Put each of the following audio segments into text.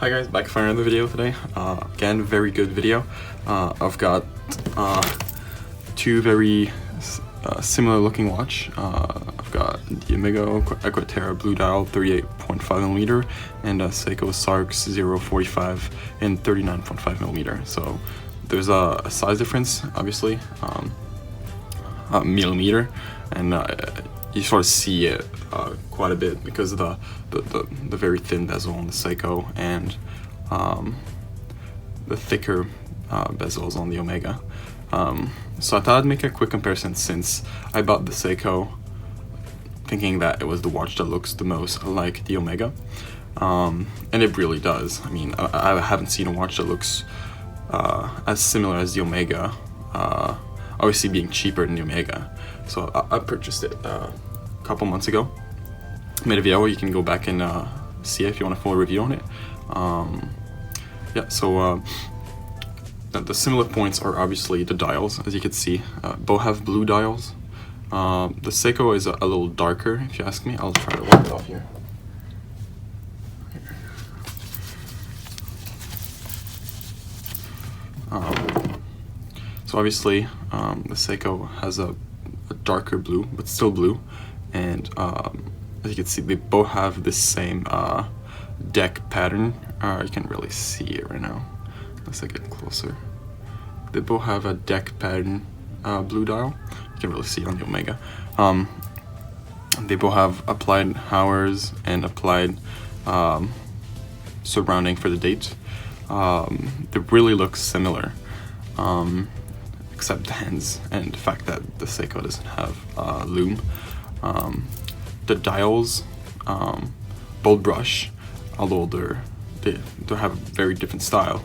Hi guys, back for another video today. Again, very good video. I've got two very similar looking watch. I've got the Omega Aqua Terra blue dial 38.5mm and a Seiko Sax045 in 39.5mm. So there's a size difference, obviously, a millimeter, and you sort of see it quite a bit because of the very thin bezel on the Seiko and the thicker bezels on the Omega. So I thought I'd make a quick comparison since I bought the Seiko thinking that it was the watch that looks the most like the Omega, and it really does. I mean, I haven't seen a watch that looks as similar as the Omega, obviously being cheaper than the Omega. So I purchased it a couple months ago. Made a video, you can go back and see it if you want a full review on it. Yeah, so the similar points are obviously the dials, as you can see. Both have blue dials. The Seiko is a little darker, if you ask me. I'll try to wipe it off here. So obviously, the Seiko has a darker blue, but still blue, and as you can see, they both have this same deck pattern. You can really see it right now. Let's get closer. They both have a deck pattern blue dial. You can really see it on the Omega. They both have applied hours and applied surrounding for the date. They really look similar, except the hands and the fact that the Seiko doesn't have loom. The dials, both brush, although they have a very different style.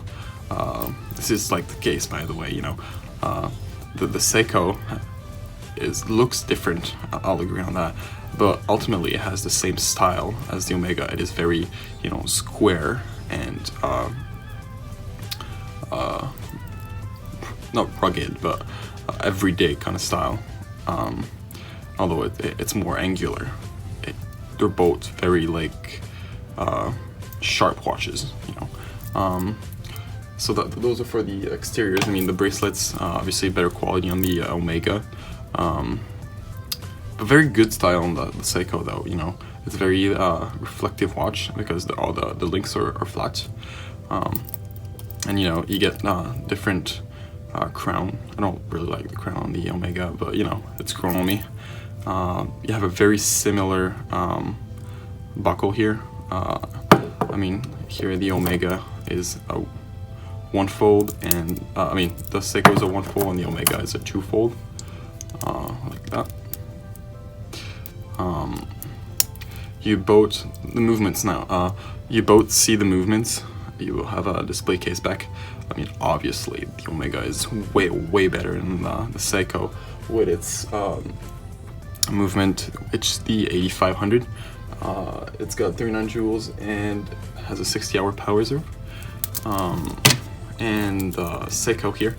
This is like the case, by the way, you know. The Seiko looks different, I'll agree on that, but ultimately it has the same style as the Omega. It is very, you know, square and not rugged, but everyday kind of style. Although it's more angular. They're both very like sharp watches, you know. So those are for the exteriors. I mean, the bracelets, obviously better quality on the Omega. But very good style on the Seiko though, you know. It's a very reflective watch because all the links are flat. And you know, you get different crown. I don't really like the crown on the Omega, but you know, it's grown on me. You have a very similar buckle here. I mean, here the Omega is a one-fold, and I mean, the Seiko is a one-fold and the Omega is a two-fold, like that. You both, the movements now, you both see the movements. You will have a display case back. I mean, obviously, the Omega is way better than the Seiko with its movement. It's the 8500. It's got 39 joules and has a 60-hour power reserve. And Seiko here,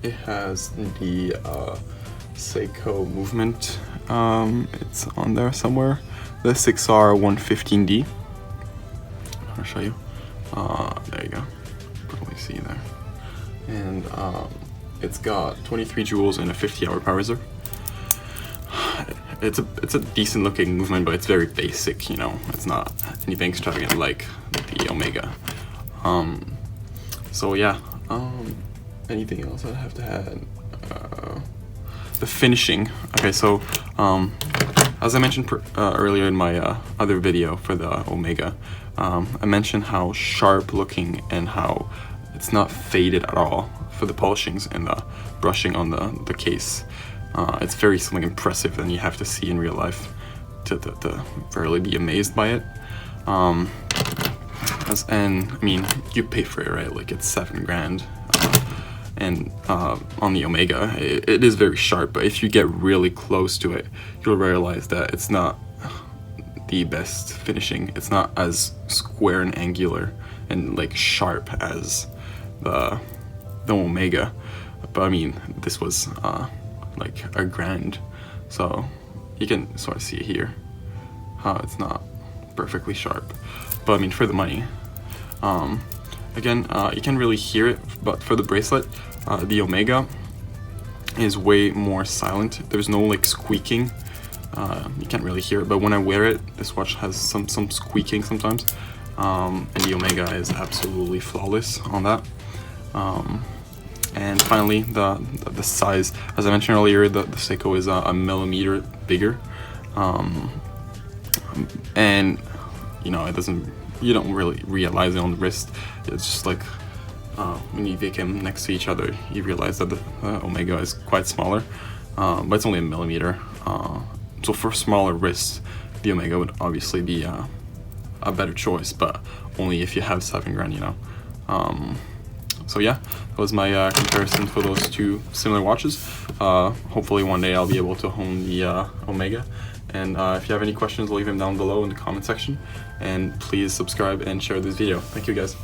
it has the Seiko movement. It's on there somewhere. The 6R115D. I'll show you. There you go. Probably see there. And it's got 23 joules and a 50-hour power reserve. It's a decent looking movement, but it's very basic, you know. It's not anything extravagant like the Omega. So yeah, anything else I have to add? The finishing. Okay, so as I mentioned earlier in my other video for the Omega, I mentioned how sharp looking and how it's not faded at all for the polishings and the brushing on the case. It's very something impressive and you have to see in real life to really be amazed by it. And I mean, you pay for it, right? Like, it's $7 grand. And on the Omega, it is very sharp, but if you get really close to it, you'll realize that it's not the best finishing. It's not as square and angular and like sharp as the Omega. But I mean, this was like $1 grand, so you can sort of see it here how it's not perfectly sharp. But I mean, for the money, Again, you can't really hear it, but for the bracelet, the Omega is way more silent. There's no like squeaking. You can't really hear it, but when I wear it, this watch has some squeaking sometimes, and the Omega is absolutely flawless on that. And finally, the size. As I mentioned earlier, the Seiko is a millimeter bigger, and you know, you don't really realize it on the wrist. It's just like when you take them next to each other, you realize that the Omega is quite smaller, but it's only a millimeter. So for smaller wrists, the Omega would obviously be a better choice, but only if you have $7,000, you know. So yeah, that was my comparison for those two similar watches. Hopefully one day I'll be able to own the Omega. And if you have any questions, leave them down below in the comment section. And please subscribe and share this video. Thank you guys.